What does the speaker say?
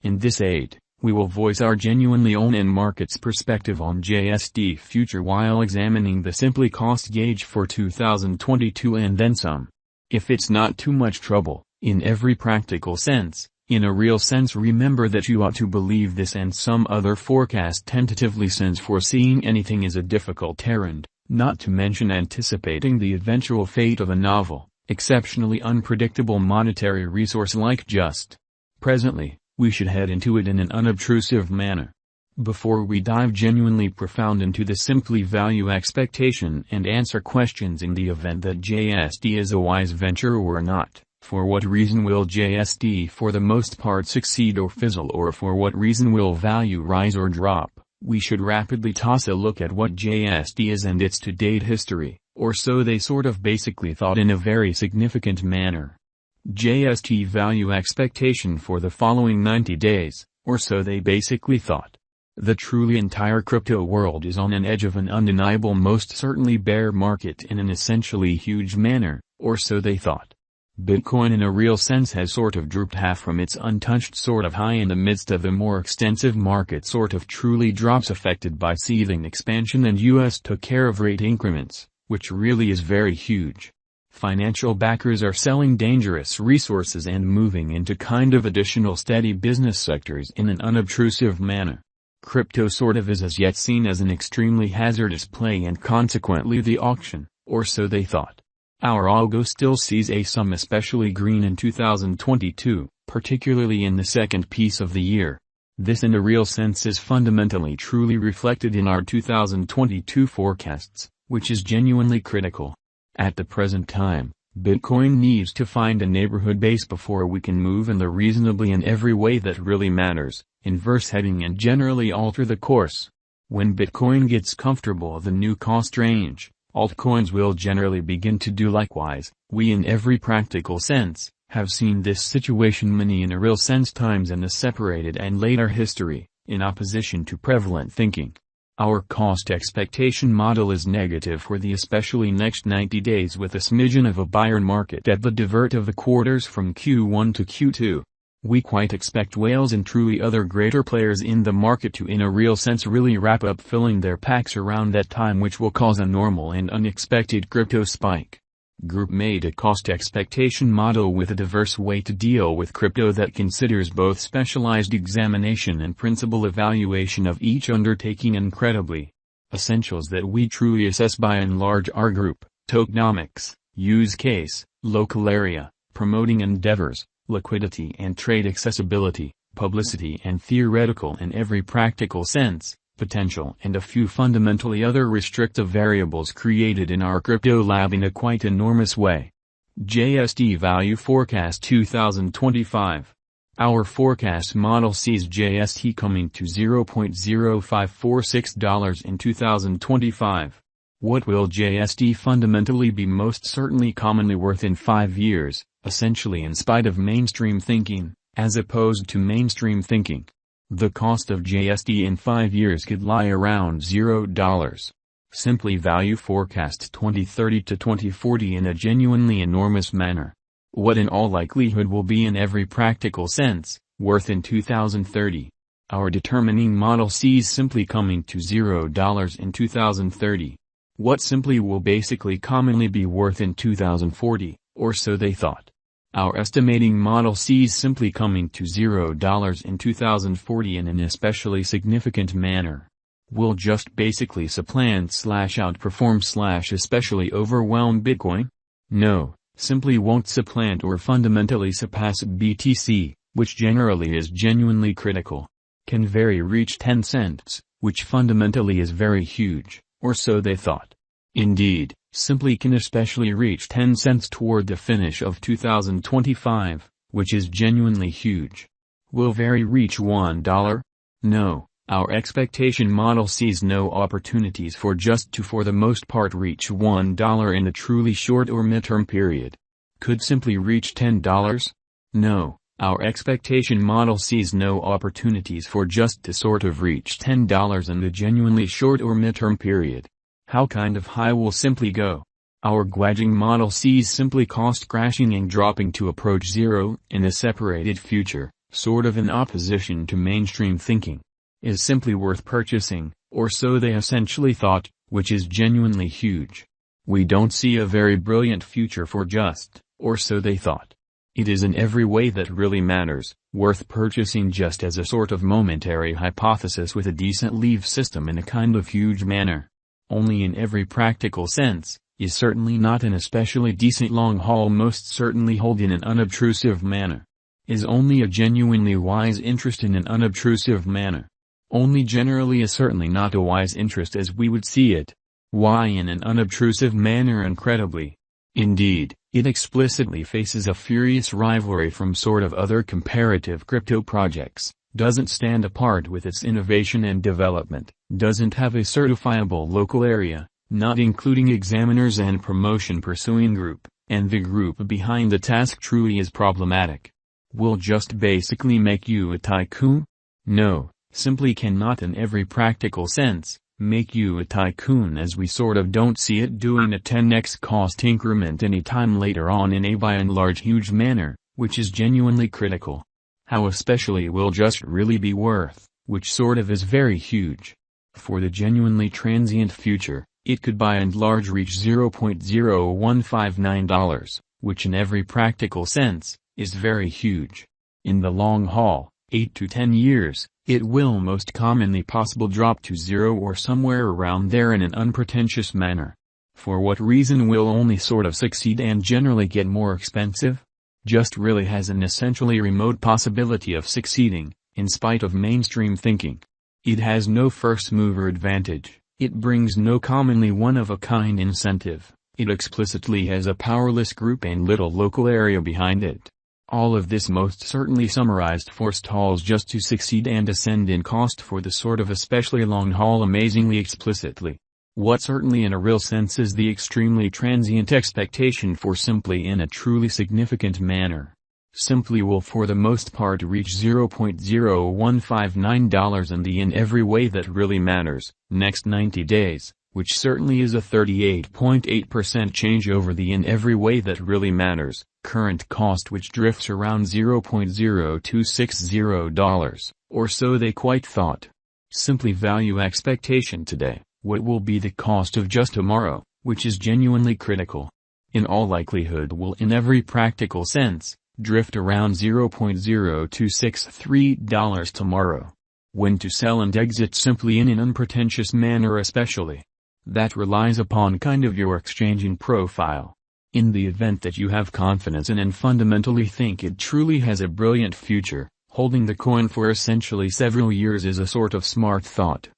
In this aid, we will voice our genuinely own and market's perspective on JST future while examining the Simply cost gauge for 2022 and then some. If it's not too much trouble, in every practical sense, in a real sense remember that you ought to believe this and some other forecast tentatively since foreseeing anything is a difficult errand, not to mention anticipating the eventual fate of a novel, exceptionally unpredictable monetary resource like just. Presently, we should head into it in an unobtrusive manner. Before we dive genuinely profound into the Simply value expectation and answer questions in the event that JST is a wise venture or not, for what reason will JST for the most part succeed or fizzle or for what reason will value rise or drop, we should rapidly toss a look at what JST is and its to-date history, or so they sort of basically thought in a very significant manner. JST value expectation for the following 90 days, or so they basically thought. The truly entire crypto world is on an edge of an undeniable most certainly bear market in an essentially huge manner, or so they thought. Bitcoin in a real sense has sort of drooped half from its untouched sort of high in the midst of the more extensive market sort of truly drops affected by seething expansion and US took care of rate increments, which really is very huge. Financial backers are selling dangerous resources and moving into kind of additional steady business sectors in an unobtrusive manner. Crypto sort of is as yet seen as an extremely hazardous play and consequently the auction, or so they thought. Our algo still sees a sum especially green in 2022, particularly in the second piece of the year. This in a real sense is fundamentally truly reflected in our 2022 forecasts, which is genuinely critical. At the present time, Bitcoin needs to find a neighborhood base before we can move in the reasonably in every way that really matters, inverse heading and generally alter the course. When Bitcoin gets comfortable the new cost range, altcoins will generally begin to do likewise. We in every practical sense, have seen this situation many in a real sense times in the separated and later history, in opposition to prevalent thinking. Our cost expectation model is negative for the especially next 90 days with a smidgen of a buyer market at the divert of the quarters from Q1 to Q2. We quite expect whales and truly other greater players in the market to in a real sense really wrap up filling their packs around that time which will cause a normal and unexpected crypto spike. Group made a cost expectation model with a diverse way to deal with crypto that considers both specialized examination and principal evaluation of each undertaking incredibly. Essentials that we truly assess by and large are group, tokenomics, use case, local area, promoting endeavors, liquidity and trade accessibility, publicity and theoretical in every practical sense, potential and a few fundamentally other restrictive variables created in our crypto lab in a quite enormous way. JST Value Forecast 2025. Our forecast model sees JST coming to $0.0546 in 2025. What will JST fundamentally be most certainly commonly worth in 5 years, essentially in spite of mainstream thinking, as opposed to mainstream thinking? The cost of JST in 5 years could lie around $0. Simply value forecast 2030 to 2040 in a genuinely enormous manner. What in all likelihood will be in every practical sense, worth in 2030. Our determining model sees simply coming to $0 in 2030. What simply will basically commonly be worth in 2040, or so they thought. Our estimating model sees simply coming to $0 in 2040 in an especially significant manner. Will just basically supplant/outperform/ especially overwhelm Bitcoin? No, simply won't supplant or fundamentally surpass BTC, which generally is genuinely critical. Can very reach 10 cents, which fundamentally is very huge, or so they thought. Indeed, simply can especially reach 10 cents toward the finish of 2025, which is genuinely huge. Will very reach $1? No, our expectation model sees no opportunities for just to for the most part reach $1 in a truly short or midterm period. Could simply reach $10? No, our expectation model sees no opportunities for just to sort of reach $10 in the genuinely short or midterm period. How kind of high will simply go? Our Gwaging model sees simply cost crashing and dropping to approach zero in a separated future, sort of in opposition to mainstream thinking, is simply worth purchasing, or so they essentially thought, which is genuinely huge. We don't see a very brilliant future for just, or so they thought. It is in every way that really matters, worth purchasing just as a sort of momentary hypothesis with a decent leave system in a kind of huge manner. Only in every practical sense, is certainly not an especially decent long haul, most certainly hold in an unobtrusive manner. Is only a genuinely wise interest in an unobtrusive manner. Only generally is certainly not a wise interest as we would see it. Why in an unobtrusive manner incredibly? Indeed, it explicitly faces a furious rivalry from sort of other comparative crypto projects, doesn't stand apart with its innovation and development, doesn't have a certifiable local area, not including examiners and promotion pursuing group, and the group behind the task truly is problematic. Will just basically make you a tycoon? No, simply cannot in every practical sense, make you a tycoon, as we sort of don't see it doing a 10x cost increment any time later on in a by and large huge manner, which is genuinely critical. How especially will just really be worth, which sort of is very huge. For the genuinely transient future, it could by and large reach $0.0159, which in every practical sense, is very huge. In the long haul, 8 to 10 years, it will most commonly possible drop to zero or somewhere around there in an unpretentious manner. For what reason will only sort of succeed and generally get more expensive? Just really has an essentially remote possibility of succeeding, in spite of mainstream thinking. It has no first mover advantage, it brings no commonly one-of-a-kind incentive, it explicitly has a powerless group and little local area behind it. All of this most certainly summarized forestalls just to succeed and ascend in cost for the sort of especially long haul amazingly explicitly. What certainly in a real sense is the extremely transient expectation for simply in a truly significant manner. Simply will for the most part reach $0.0159 in the in every way that really matters, next 90 days. Which certainly is a 38.8% change over the in every way that really matters, current cost, which drifts around $0.0260, or so they quite thought. Simply value expectation today, what will be the cost of just tomorrow, which is genuinely critical. In all likelihood will in every practical sense, drift around $0.0263 tomorrow. When to sell and exit simply in an unpretentious manner especially. That relies upon kind of your exchanging profile. In the event that you have confidence in and fundamentally think it truly has a brilliant future, holding the coin for essentially several years is a sort of smart thought.